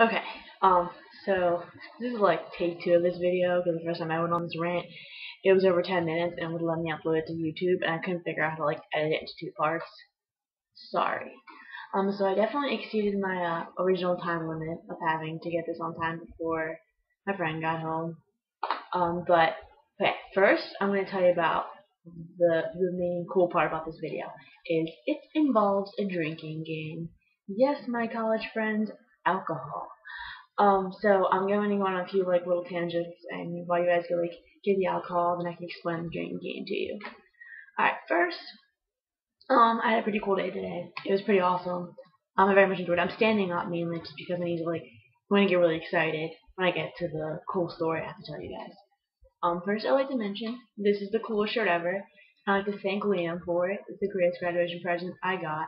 Okay, um, so this is like take two of this video because the first time I went on this rant, it was over 10 minutes and would let me upload it to YouTube, and I couldn't figure out how to like edit it into two parts. Sorry. So I definitely exceeded my original time limit of having to get this on time before my friend got home. But okay, first I'm going to tell you about the main cool part about this video is it involves a drinking game. Yes, my college friends, alcohol. So I'm going to go on a few like little tangents, and while you guys go like get the alcohol, then I can explain the drinking game to you. Alright, first, I had a pretty cool day today. It was pretty awesome. I very much enjoyed it. I'm standing up mainly just because I need to like I'm gonna get really excited when I get to the cool story I have to tell you guys. First I'd like to mention this is the coolest shirt ever. I'd like to thank Liam for it. It's the greatest graduation present I got,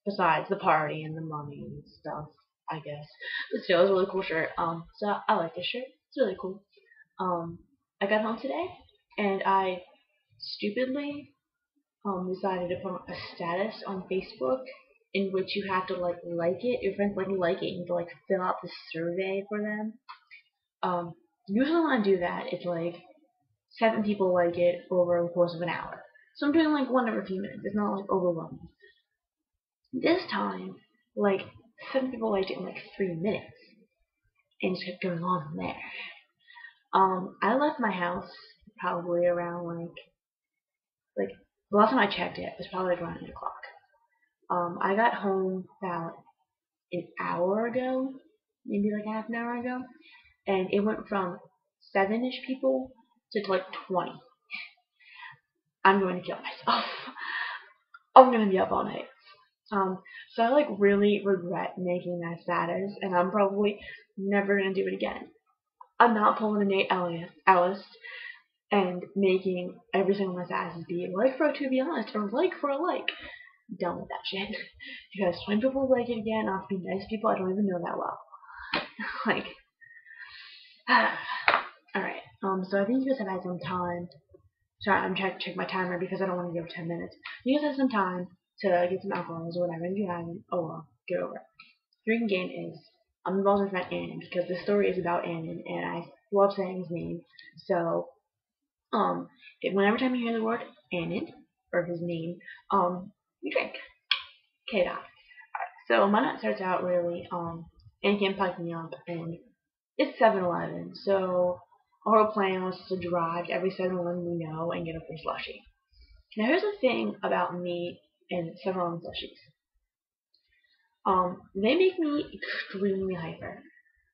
besides the party and the money and stuff, I guess. But still, it's a really cool shirt. So I like this shirt. It's really cool. Um, I got home today and I stupidly decided to put a status on Facebook in which you have to like it. Your friends like it. You have to like fill out the survey for them. Um, Usually when I do that, it's like 7 people like it over the course of an hour. So I'm doing like one every few minutes. It's not like overwhelming. This time, like 7 people liked it in like 3 minutes, and just kept going on from there. I left my house probably around like the last time I checked it was probably like around 8 o'clock. I got home about an hour ago, maybe like half an hour ago, and it went from 7-ish people to like 20. I'm going to kill myself. I'm gonna be up all night. Um, so I like really regret making that status, and I'm probably never gonna do it again. I'm not pulling a Nate Ellis and making every single one of my statuses be like for to be honest or like for a like. Done with that shit. Because 20 people like it again, I'll have to be nice people I don't even know that well. Like, alright. So I think you guys have had some time. Sorry, I'm trying to check my timer because I don't want to go 10 minutes. You guys have some time to get some alcohols or whatever. If you haven't, oh well, get over it. Drinking game is I'm involved with my friend Annan because the story is about Annan and I love saying his name. So whenever time you hear the word Annan or his name, you drink. Okay, dot. So my night starts out really Annan can't pipe me up and it's 7-Eleven. So our whole plan was to drive to every 7-Eleven we know and get a free slushie. Now here's the thing about me and 7-Eleven slushies. They make me extremely hyper.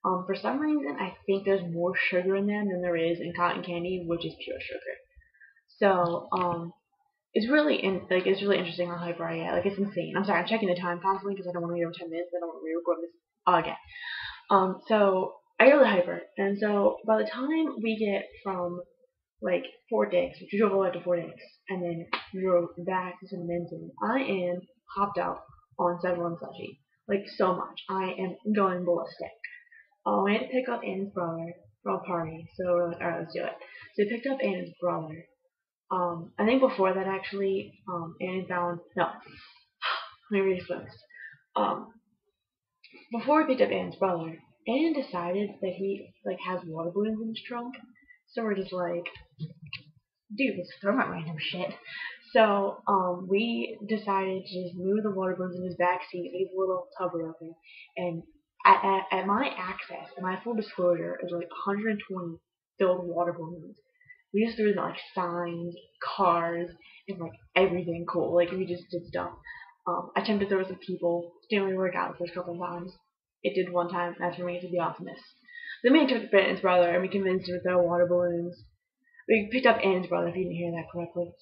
For some reason, I think there's more sugar in them than there is in cotton candy, which is pure sugar. So, it's really interesting how hyper I get. Like, it's insane. I'm sorry, I'm checking the time constantly because I don't want to get over 10 minutes. I don't want to re-record this again. So I get really hyper, and so by the time we get from like Fort Dix, which we drove all the way to Fort Dix, and then we drove back to San Vincent, I am hopped up on 7-Eleven slushie. Like, so much. I am going ballistic. We had to pick up Ann's brother for a party, so we're like, alright, let's do it. So we picked up Ann's brother. I think before that actually, Ann found no. Let me re-explain this. Um, Before we picked up Ann's brother, Ann decided that he like has water balloons in his trunk. So we're just like, dude, let's throw out random shit. So we decided to just move the water balloons in his back seat, leave a little tubber open, and at my access, and my full disclosure, is like 120 filled water balloons. We just threw in like signs, cars, and like everything cool. Like we just did stuff. I attempted to throw some people. Didn't really work out the first couple of times. It did one time. That's for me to be optimist. Then we took Ben's brother and we convinced him to throw water balloons. We picked up Ann's brother, if you didn't hear that correctly.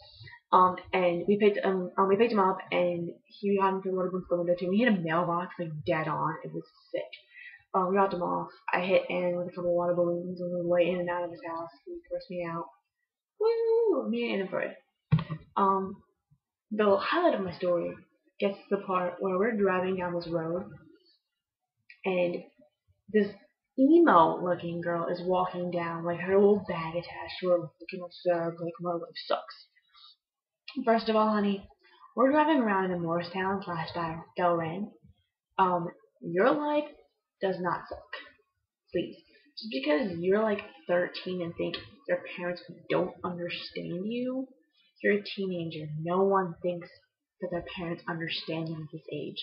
And we picked him up, and he got him to the water balloons the window too. We hit a mailbox like dead on. It was sick. We dropped him off. I hit Ann with a couple water balloons on the way in and out of his house. He cursed me out. Woo! Me and Ann for it. The highlight of my story gets to the part where we're driving down this road, and this emo-looking girl is walking down, like her little bag attached to her, looking absurd, like my life sucks. First of all, honey, we're driving around in Morristown / Delran. Your life does not suck. Please. Just because you're like 13 and think their parents don't understand you, you're a teenager. No one thinks that their parents understand you at this age.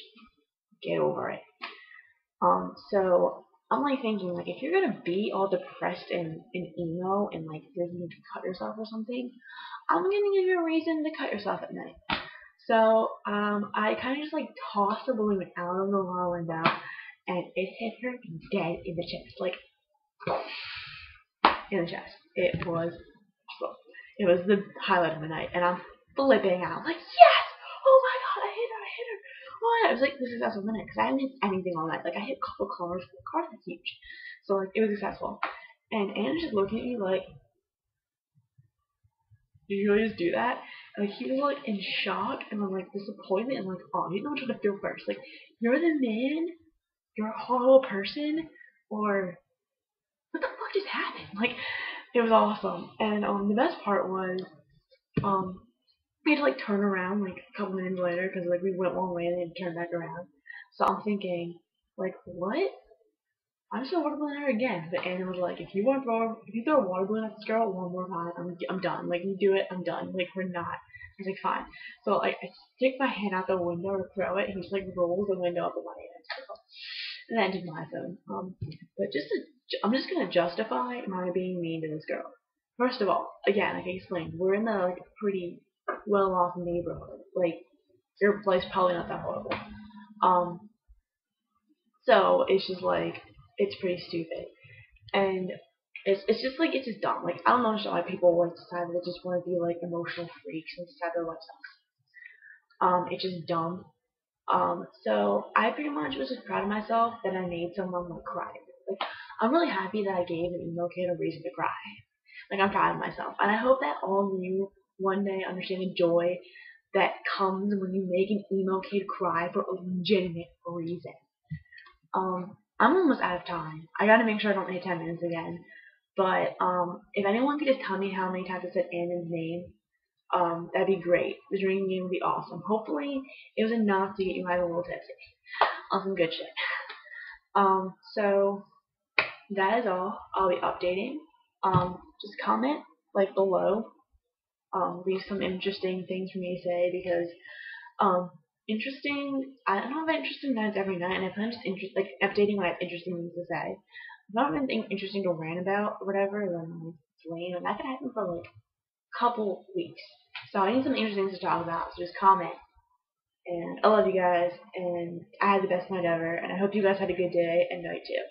Get over it. So I'm like thinking, like, if you're gonna be all depressed and emo and like thinking to cut yourself or something, I'm gonna give you a reason to cut yourself at night. So I kind of just like tossed the balloon out of the La window, and it hit her dead in the chest, like in the chest. It was awesome. It was the highlight of the night, and I'm flipping out, like, yes! Oh my god, I hit her! I hit her! Oh yeah, it was like the successful minute because I didn't hit anything all night. Like I hit a couple cars, but the cars are huge, so like it was successful. And Anna's just looking at me like, did you really just do that? And like he was like in shock and then like disappointment and like, oh, you know what to feel first. Like, you're the man, you're a horrible person, or what the fuck just happened? Like, it was awesome. And the best part was we had to like turn around like a couple minutes later because like we went one way and then turned back around. So I'm thinking, like, what? I'm just gonna water balloon her again. But Anna was like, if you throw a water balloon at this girl one more time, I'm done. Like, you do it, I'm done. Like, we're not. I was like, fine. So like I stick my hand out the window to throw it, and he just like rolls the window up in my hand. And that ended my phone. But I'm just gonna justify my being mean to this girl. First of all, again, like I explained, we're in the like pretty well-off neighborhood. Like, your place probably not that horrible. So it's just like, it's pretty stupid, and it's just like, it's just dumb. Like, I don't understand why people like decide that they just want to be like emotional freaks and decide their life sucks. It's just dumb. So I pretty much was just proud of myself that I made someone like cry. Like, I'm really happy that I gave an emo kid a reason to cry. Like, I'm proud of myself, and I hope that all of you one day understand the joy that comes when you make an emo kid cry for a legitimate reason. I'm almost out of time. I gotta make sure I don't hit 10 minutes again. But if anyone could just tell me how many times I said Anna's name, that'd be great. The drinking game would be awesome. Hopefully, it was enough to get you guys a little tipsy on some good shit. So that is all. I'll be updating. Just comment like below. Leave some interesting things for me to say because interesting. I don't have interesting nights every night, and I plan just like updating when I have interesting things to say. If I don't have anything interesting to rant about or whatever, then like, it's lame, and that could happen for like a couple weeks. So I need some interesting things to talk about. So just comment. And I love you guys, and I had the best night ever, and I hope you guys had a good day and night too.